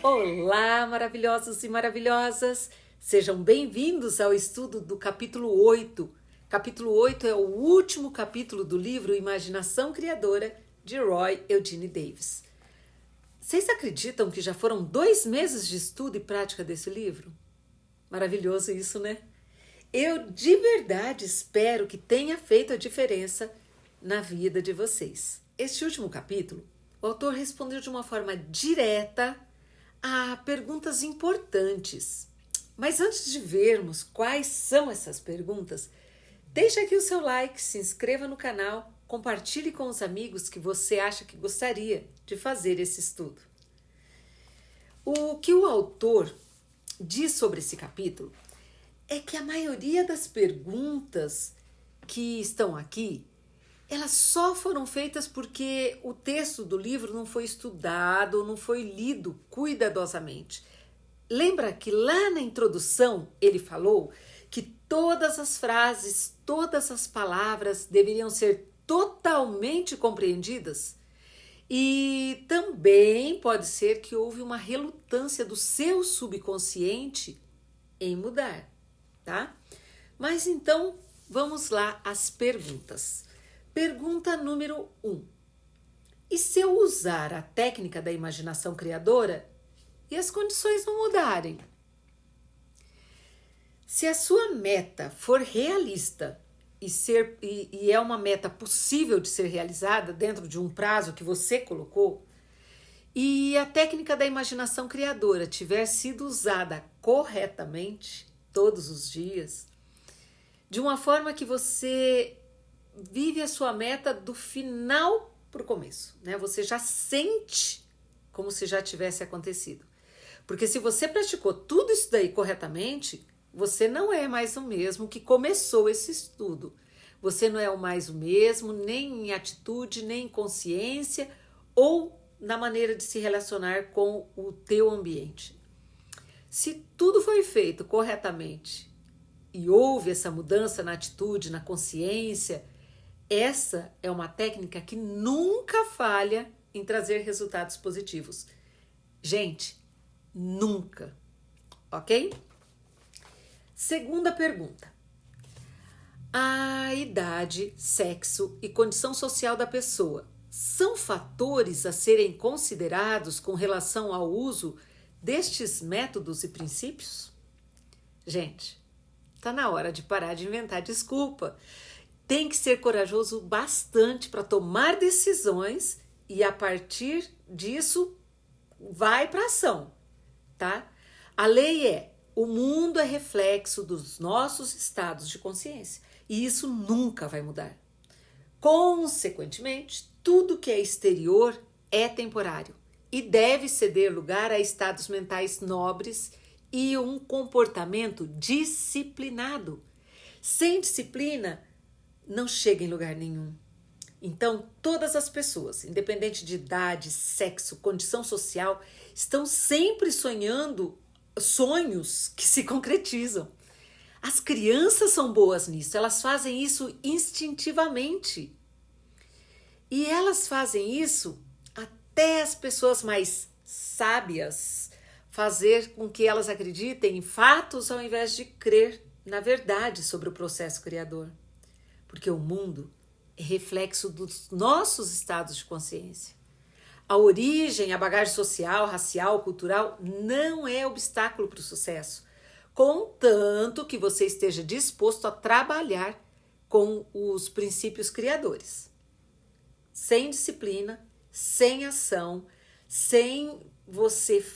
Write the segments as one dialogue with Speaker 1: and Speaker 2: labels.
Speaker 1: Olá, maravilhosos e maravilhosas! Sejam bem-vindos ao estudo do capítulo 8. Capítulo 8 é o último capítulo do livro Imaginação Criadora, de Roy Eugene Davis. Vocês acreditam que já foram 2 meses de estudo e prática desse livro? Maravilhoso isso, né? Eu de verdade espero que tenha feito a diferença na vida de vocês. Este último capítulo, o autor respondeu de uma forma direta a perguntas importantes. Mas antes de vermos quais são essas perguntas, deixa aqui o seu like, se inscreva no canal, compartilhe com os amigos que você acha que gostaria de fazer esse estudo. O que o autor diz sobre esse capítulo é que a maioria das perguntas que estão aqui, elas só foram feitas porque o texto do livro não foi estudado, não foi lido cuidadosamente. Lembra que lá na introdução ele falou que todas as frases, todas as palavras deveriam ser totalmente compreendidas? E também pode ser que houve uma relutância do seu subconsciente em mudar, tá? Mas então, vamos lá às perguntas. Pergunta número 1. E se eu usar a técnica da imaginação criadora e as condições não mudarem? Se a sua meta for realista e é uma meta possível de ser realizada dentro de um prazo que você colocou, e a técnica da imaginação criadora tiver sido usada corretamente todos os dias, de uma forma que você vive a sua meta do final para o começo, né? Você já sente como se já tivesse acontecido. Porque se você praticou tudo isso daí corretamente, você não é mais o mesmo que começou esse estudo. Você não é mais o mesmo, nem em atitude, nem em consciência ou na maneira de se relacionar com o teu ambiente. Se tudo foi feito corretamente e houve essa mudança na atitude, na consciência, essa é uma técnica que nunca falha em trazer resultados positivos. Gente, nunca, ok? Segunda pergunta. A idade, sexo e condição social da pessoa são fatores a serem considerados com relação ao uso destes métodos e princípios? Gente, tá na hora de parar de inventar desculpa. Tem que ser corajoso bastante para tomar decisões e a partir disso vai para ação, tá? A lei é: o mundo é reflexo dos nossos estados de consciência e isso nunca vai mudar. Consequentemente, tudo que é exterior é temporário e deve ceder lugar a estados mentais nobres e um comportamento disciplinado. Sem disciplina, não chega em lugar nenhum. Então, todas as pessoas, independente de idade, sexo, condição social, estão sempre sonhando sonhos que se concretizam. As crianças são boas nisso, elas fazem isso instintivamente. E elas fazem isso até as pessoas mais sábias fazer com que elas acreditem em fatos ao invés de crer na verdade sobre o processo criador. Porque o mundo é reflexo dos nossos estados de consciência. A origem, a bagagem social, racial, cultural não é obstáculo para o sucesso, contanto que você esteja disposto a trabalhar com os princípios criadores. Sem disciplina, sem ação, sem você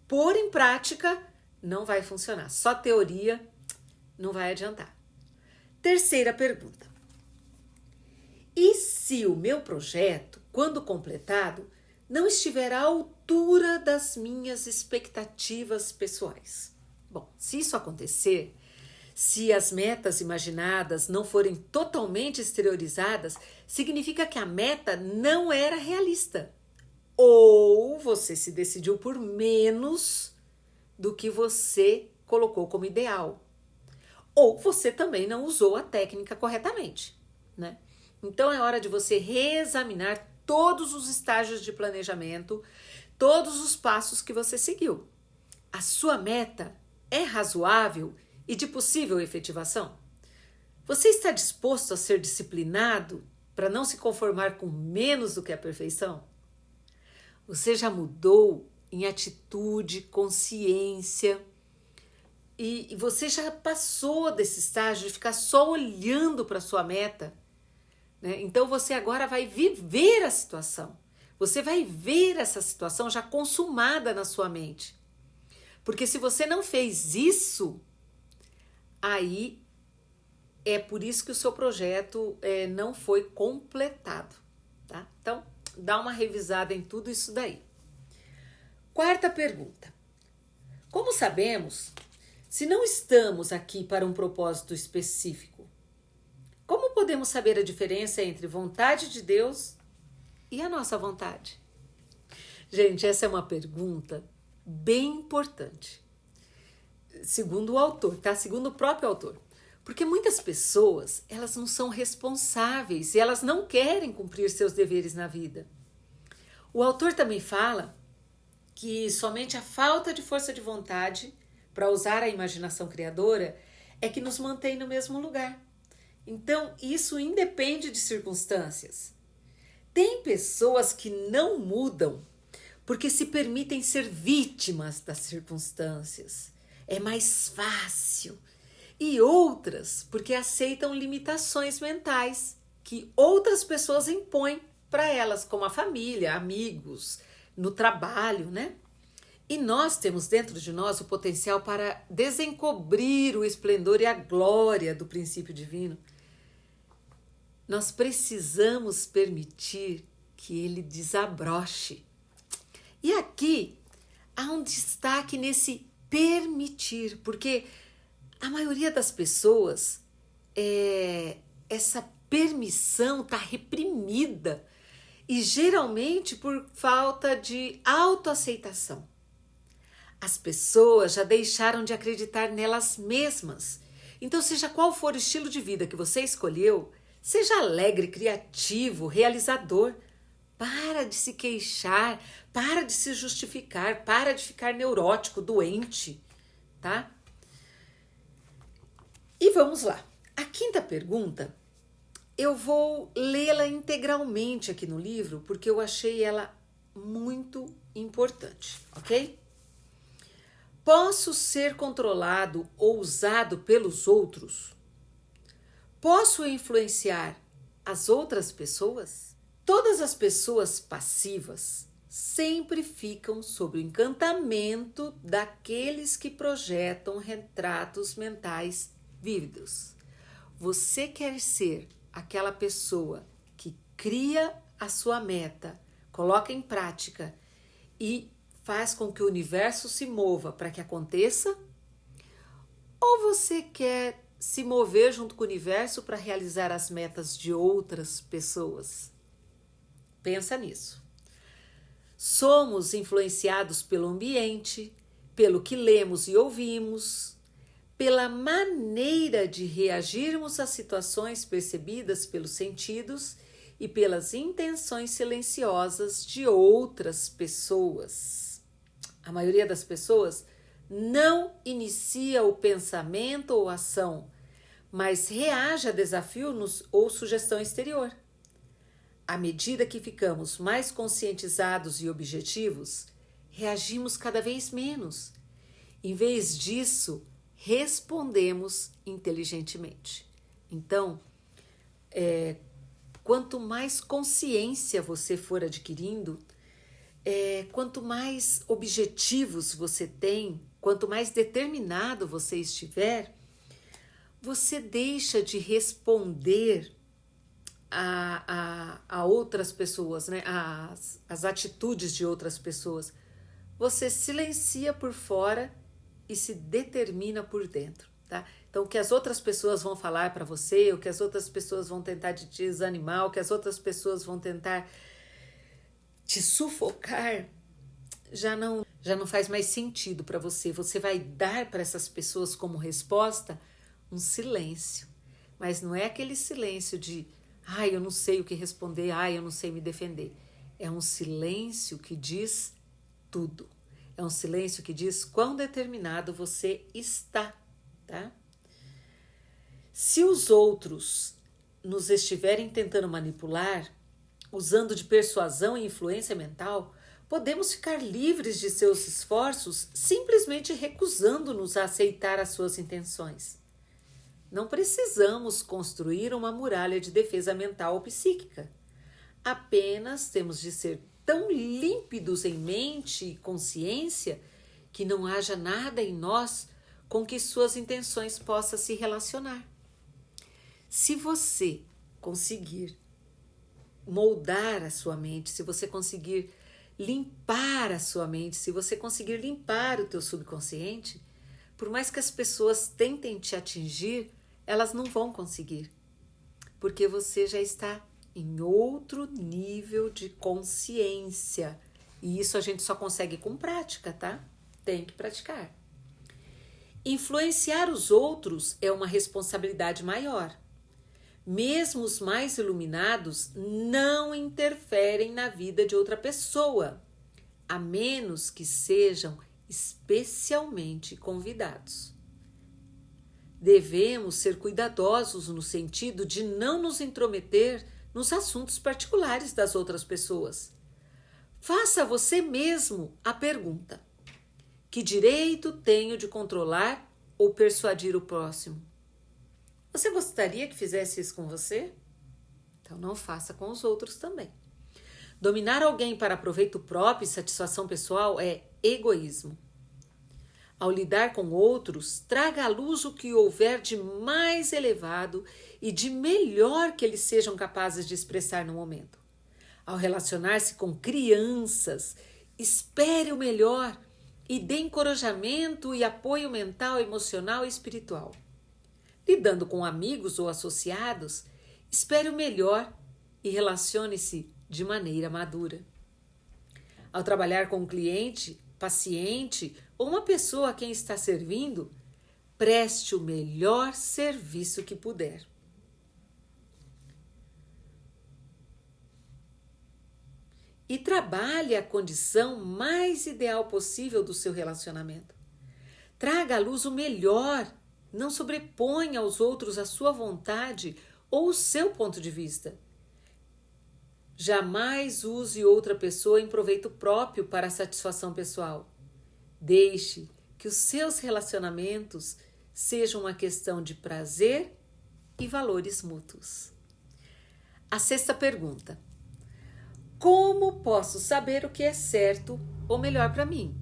Speaker 1: pôr em prática, não vai funcionar. Só teoria não vai adiantar. Terceira pergunta. E se o meu projeto, quando completado, não estiver à altura das minhas expectativas pessoais? Bom, se isso acontecer, se as metas imaginadas não forem totalmente exteriorizadas, significa que a meta não era realista. Ou você se decidiu por menos do que você colocou como ideal. Ou você também não usou a técnica corretamente, né? Então é hora de você reexaminar todos os estágios de planejamento, todos os passos que você seguiu. A sua meta é razoável e de possível efetivação? Você está disposto a ser disciplinado para não se conformar com menos do que a perfeição? Você já mudou em atitude, consciência e você já passou desse estágio de ficar só olhando para a sua meta, né? Então você agora vai viver a situação. Você vai ver essa situação já consumada na sua mente. Porque se você não fez isso, aí é por isso que o seu projeto não foi completado, tá? Então, dá uma revisada em tudo isso daí. Quarta pergunta. Como sabemos se não estamos aqui para um propósito específico? Como podemos saber a diferença entre vontade de Deus e a nossa vontade? Gente, essa é uma pergunta bem importante. Segundo o autor, tá? Segundo o próprio autor. Porque muitas pessoas, elas não são responsáveis e elas não querem cumprir seus deveres na vida. O autor também fala que somente a falta de força de vontade para usar a imaginação criadora é que nos mantém no mesmo lugar. Então, isso independe de circunstâncias. Tem pessoas que não mudam porque se permitem ser vítimas das circunstâncias. É mais fácil. E outras porque aceitam limitações mentais que outras pessoas impõem para elas, como a família, amigos, no trabalho, né? E nós temos dentro de nós o potencial para desencobrir o esplendor e a glória do princípio divino. Nós precisamos permitir que ele desabroche. E aqui há um destaque nesse permitir, porque a maioria das pessoas, essa permissão está reprimida e geralmente por falta de autoaceitação. As pessoas já deixaram de acreditar nelas mesmas. Então, seja qual for o estilo de vida que você escolheu, seja alegre, criativo, realizador. Para de se queixar, para de se justificar, para de ficar neurótico, doente, tá? E vamos lá. A quinta pergunta, eu vou lê-la integralmente aqui no livro, porque eu achei ela muito importante, ok? Posso ser controlado ou usado pelos outros? Posso influenciar as outras pessoas? Todas as pessoas passivas sempre ficam sob o encantamento daqueles que projetam retratos mentais vívidos. Você quer ser aquela pessoa que cria a sua meta, coloca em prática e faz com que o universo se mova para que aconteça? Ou você quer se mover junto com o universo para realizar as metas de outras pessoas? Pensa nisso. Somos influenciados pelo ambiente, pelo que lemos e ouvimos, pela maneira de reagirmos às situações percebidas pelos sentidos e pelas intenções silenciosas de outras pessoas. A maioria das pessoas não inicia o pensamento ou ação, mas reage a desafio ou sugestão exterior. À medida que ficamos mais conscientizados e objetivos, reagimos cada vez menos. Em vez disso, respondemos inteligentemente. Então, quanto mais consciência você for adquirindo, quanto mais objetivos você tem, quanto mais determinado você estiver, você deixa de responder a outras pessoas, né? As atitudes de outras pessoas. Você silencia por fora e se determina por dentro, tá? Então, o que as outras pessoas vão falar para você, o que as outras pessoas vão tentar te desanimar, o que as outras pessoas vão tentar te sufocar, já não faz mais sentido para você. Você vai dar para essas pessoas como resposta um silêncio. Mas não é aquele silêncio de eu não sei o que responder, eu não sei me defender. É um silêncio que diz tudo. É um silêncio que diz quão determinado você está, tá? Se os outros nos estiverem tentando manipular, usando de persuasão e influência mental, podemos ficar livres de seus esforços simplesmente recusando-nos a aceitar as suas intenções. Não precisamos construir uma muralha de defesa mental ou psíquica. Apenas temos de ser tão límpidos em mente e consciência que não haja nada em nós com que suas intenções possam se relacionar. Se você conseguir moldar a sua mente, se você conseguir limpar a sua mente, se você conseguir limpar o teu subconsciente, por mais que as pessoas tentem te atingir, elas não vão conseguir, porque você já está em outro nível de consciência. E isso a gente só consegue com prática, tá? Tem que praticar. Influenciar os outros é uma responsabilidade maior. Mesmo os mais iluminados não interferem na vida de outra pessoa, a menos que sejam especialmente convidados. Devemos ser cuidadosos no sentido de não nos intrometer nos assuntos particulares das outras pessoas. Faça a você mesmo a pergunta: que direito tenho de controlar ou persuadir o próximo? Você gostaria que fizesse isso com você? Então não faça com os outros também. Dominar alguém para proveito próprio e satisfação pessoal é egoísmo. Ao lidar com outros, traga à luz o que houver de mais elevado e de melhor que eles sejam capazes de expressar no momento. Ao relacionar-se com crianças, espere o melhor e dê encorajamento e apoio mental, emocional e espiritual. Lidando com amigos ou associados, espere o melhor e relacione-se de maneira madura. Ao trabalhar com um cliente, paciente ou uma pessoa a quem está servindo, preste o melhor serviço que puder. E trabalhe a condição mais ideal possível do seu relacionamento. Traga à luz o melhor, não sobreponha aos outros a sua vontade ou o seu ponto de vista. Jamais use outra pessoa em proveito próprio para a satisfação pessoal. Deixe que os seus relacionamentos sejam uma questão de prazer e valores mútuos. A sexta pergunta: como posso saber o que é certo ou melhor para mim?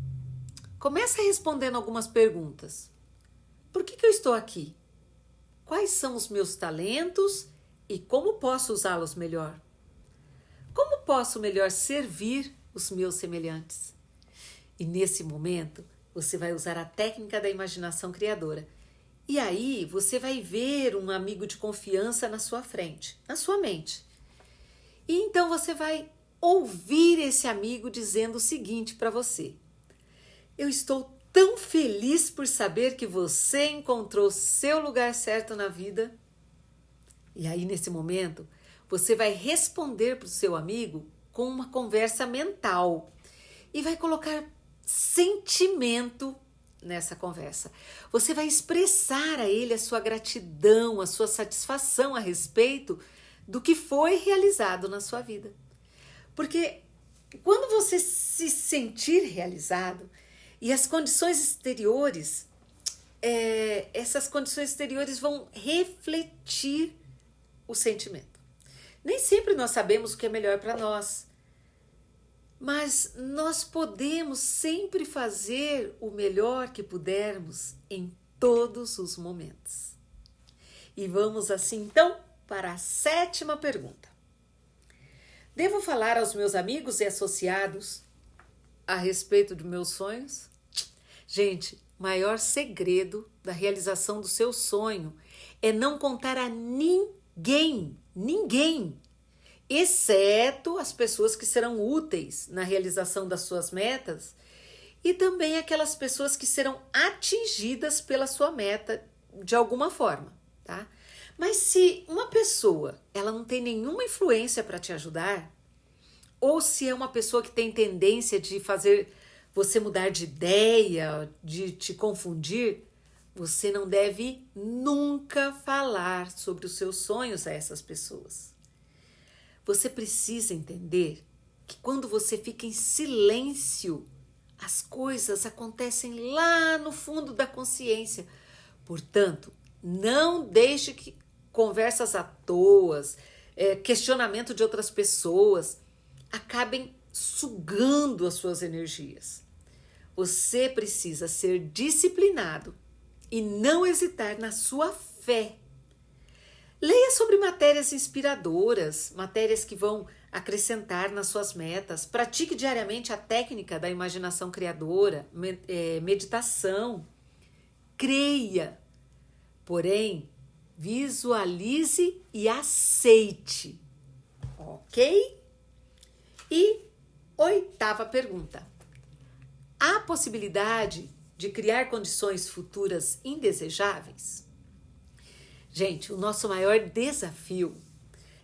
Speaker 1: Comece respondendo algumas perguntas. Por que eu estou aqui? Quais são os meus talentos e como posso usá-los melhor? Como posso melhor servir os meus semelhantes? E nesse momento, você vai usar a técnica da imaginação criadora. E aí, você vai ver um amigo de confiança na sua frente, na sua mente. E então você vai ouvir esse amigo dizendo o seguinte para você: eu estou tão feliz por saber que você encontrou seu lugar certo na vida. E aí, nesse momento, você vai responder para o seu amigo com uma conversa mental e vai colocar sentimento nessa conversa. Você vai expressar a ele a sua gratidão, a sua satisfação a respeito do que foi realizado na sua vida. Porque quando você se sentir realizado e as condições exteriores, essas condições exteriores vão refletir o sentimento. Nem sempre nós sabemos o que é melhor para nós, mas nós podemos sempre fazer o melhor que pudermos em todos os momentos. E vamos assim então para a sétima pergunta. Devo falar aos meus amigos e associados a respeito de meus sonhos? Gente, o maior segredo da realização do seu sonho é não contar a ninguém, exceto as pessoas que serão úteis na realização das suas metas e também aquelas pessoas que serão atingidas pela sua meta de alguma forma, tá? Mas se uma pessoa ela não tem nenhuma influência para te ajudar, ou se é uma pessoa que tem tendência de fazer você mudar de ideia, de te confundir, você não deve nunca falar sobre os seus sonhos a essas pessoas. Você precisa entender que quando você fica em silêncio, as coisas acontecem lá no fundo da consciência. Portanto, não deixe que conversas à toa, questionamento de outras pessoas acabem sugando as suas energias. Você precisa ser disciplinado e não hesitar na sua fé. Leia sobre matérias inspiradoras, matérias que vão acrescentar nas suas metas. Pratique diariamente a técnica da imaginação criadora, meditação. Creia, porém, visualize e aceite. Ok? E 8ª pergunta. Há possibilidade de criar condições futuras indesejáveis? Gente, o nosso maior desafio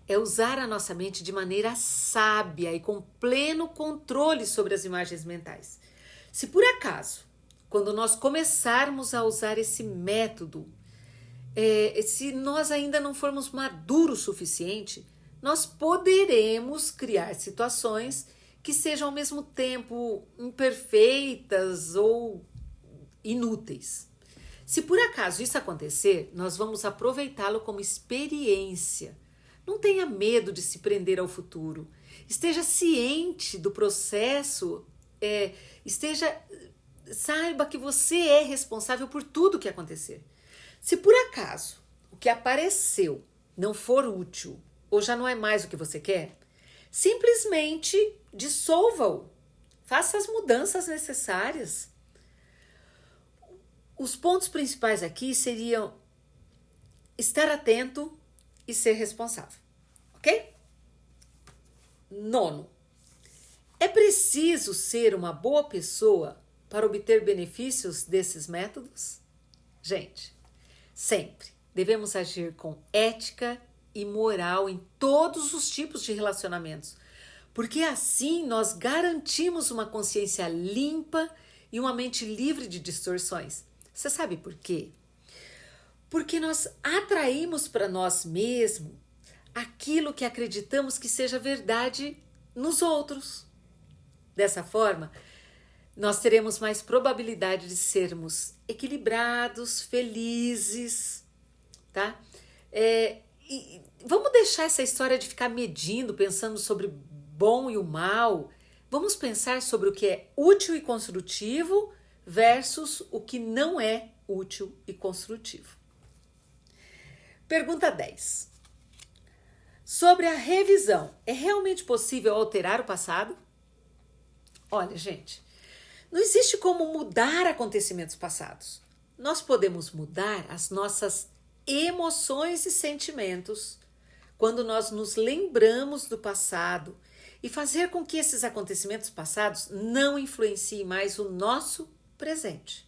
Speaker 1: é usar a nossa mente de maneira sábia e com pleno controle sobre as imagens mentais. Se por acaso, quando nós começarmos a usar esse método, se nós ainda não formos maduros o suficiente, nós poderemos criar situações que sejam ao mesmo tempo imperfeitas ou inúteis. Se por acaso isso acontecer, nós vamos aproveitá-lo como experiência. Não tenha medo de se prender ao futuro. Esteja ciente do processo, saiba que você é responsável por tudo que acontecer. Se por acaso o que apareceu não for útil ou já não é mais o que você quer, simplesmente dissolva-o. Faça as mudanças necessárias. Os pontos principais aqui seriam estar atento e ser responsável, ok? 9. É preciso ser uma boa pessoa para obter benefícios desses métodos? Gente, sempre devemos agir com ética e moral em todos os tipos de relacionamentos, porque assim nós garantimos uma consciência limpa e uma mente livre de distorções. Você sabe por quê? Porque nós atraímos para nós mesmos aquilo que acreditamos que seja verdade nos outros. Dessa forma, nós teremos mais probabilidade de sermos equilibrados, felizes, tá? E vamos deixar essa história de ficar medindo, pensando sobre o bom e o mal. Vamos pensar sobre o que é útil e construtivo versus o que não é útil e construtivo. Pergunta 10. Sobre a revisão, é realmente possível alterar o passado? Olha, gente, não existe como mudar acontecimentos passados. Nós podemos mudar as nossas emoções e sentimentos quando nós nos lembramos do passado e fazer com que esses acontecimentos passados não influenciem mais o nosso presente.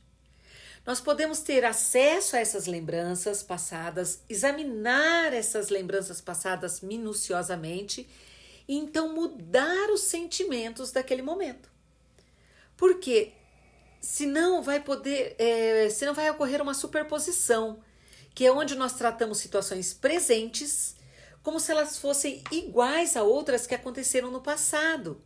Speaker 1: Nós podemos ter acesso a essas lembranças passadas, examinar essas lembranças passadas minuciosamente e então mudar os sentimentos daquele momento. Porque senão vai ocorrer uma superposição, que é onde nós tratamos situações presentes como se elas fossem iguais a outras que aconteceram no passado.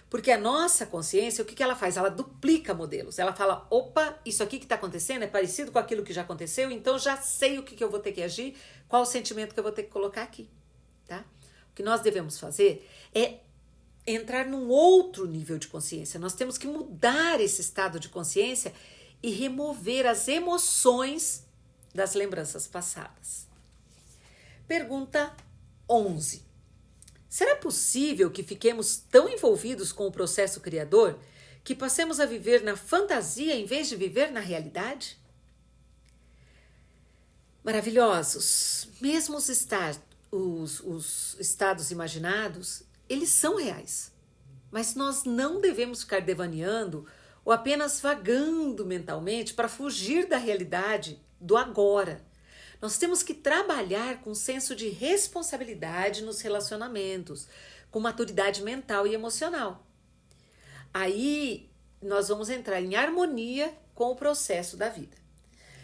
Speaker 1: Porque a nossa consciência, o que ela faz? Ela duplica modelos. Ela fala, opa, isso aqui que está acontecendo é parecido com aquilo que já aconteceu, então já sei o que eu vou ter que agir, qual o sentimento que eu vou ter que colocar aqui. Tá? O que nós devemos fazer é entrar num outro nível de consciência. Nós temos que mudar esse estado de consciência e remover as emoções das lembranças passadas. Pergunta 11. Será possível que fiquemos tão envolvidos com o processo criador que passemos a viver na fantasia em vez de viver na realidade? Maravilhosos! Mesmo os estados imaginados, eles são reais. Mas nós não devemos ficar devaneando ou apenas vagando mentalmente para fugir da realidade do agora. Nós temos que trabalhar com senso de responsabilidade nos relacionamentos, com maturidade mental e emocional. Aí nós vamos entrar em harmonia com o processo da vida.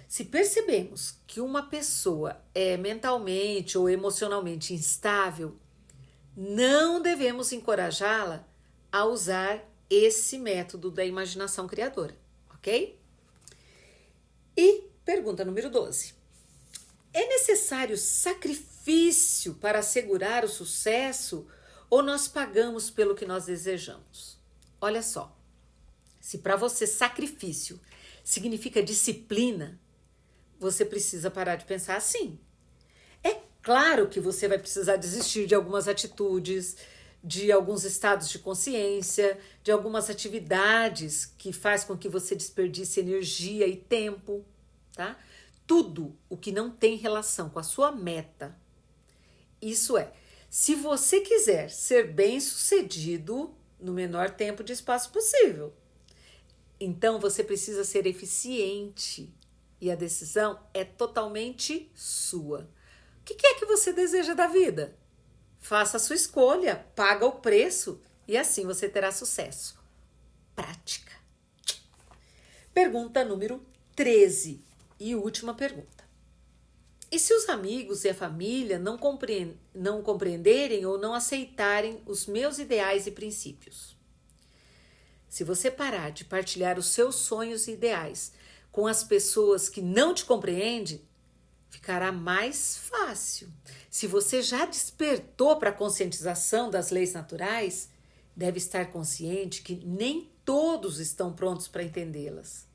Speaker 1: Se percebemos que uma pessoa é mentalmente ou emocionalmente instável, não devemos encorajá-la a usar esse método da imaginação criadora, ok? E pergunta número 12. É necessário sacrifício para assegurar o sucesso ou nós pagamos pelo que nós desejamos? Olha só, se para você sacrifício significa disciplina, você precisa parar de pensar assim. É claro que você vai precisar desistir de algumas atitudes, de alguns estados de consciência, de algumas atividades que faz com que você desperdice energia e tempo, tá? Tudo o que não tem relação com a sua meta. Isso é, se você quiser ser bem-sucedido no menor tempo de espaço possível, então você precisa ser eficiente e a decisão é totalmente sua. O que é que você deseja da vida? Faça a sua escolha, paga o preço e assim você terá sucesso. Prática. Pergunta número 13 e última pergunta. E se os amigos e a família não compreenderem ou não aceitarem os meus ideais e princípios? Se você parar de partilhar os seus sonhos e ideais com as pessoas que não te compreendem, ficará mais fácil. Se você já despertou para a conscientização das leis naturais, deve estar consciente que nem todos estão prontos para entendê-las.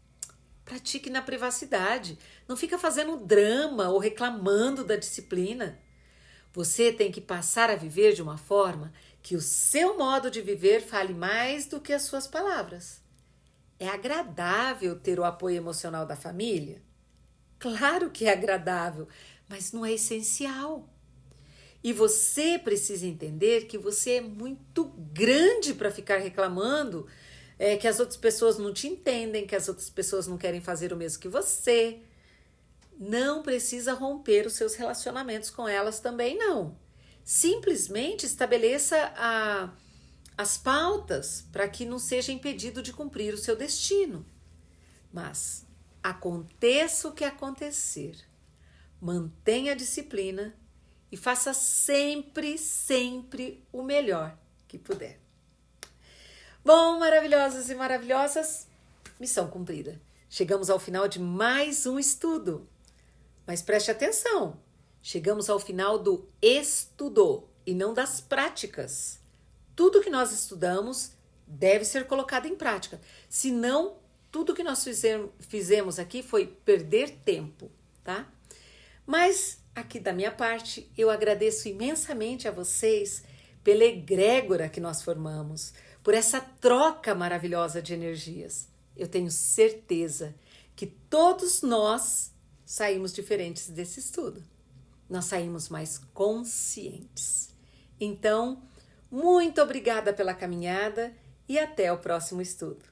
Speaker 1: Pratique na privacidade. Não fica fazendo drama ou reclamando da disciplina. Você tem que passar a viver de uma forma que o seu modo de viver fale mais do que as suas palavras. É agradável ter o apoio emocional da família? Claro que é agradável, mas não é essencial. E você precisa entender que você é muito grande para ficar reclamando que as outras pessoas não te entendem, que as outras pessoas não querem fazer o mesmo que você. Não precisa romper os seus relacionamentos com elas também, não. Simplesmente estabeleça as pautas para que não seja impedido de cumprir o seu destino. Mas aconteça o que acontecer, mantenha a disciplina e faça sempre, sempre o melhor que puder. Bom, maravilhosos e maravilhosas, missão cumprida. Chegamos ao final de mais um estudo. Mas preste atenção, chegamos ao final do estudo e não das práticas. Tudo que nós estudamos deve ser colocado em prática, senão tudo que nós fizemos aqui foi perder tempo, tá? Mas aqui da minha parte, eu agradeço imensamente a vocês pela egrégora que nós formamos, por essa troca maravilhosa de energias. Eu tenho certeza que todos nós saímos diferentes desse estudo. Nós saímos mais conscientes. Então, muito obrigada pela caminhada e até o próximo estudo.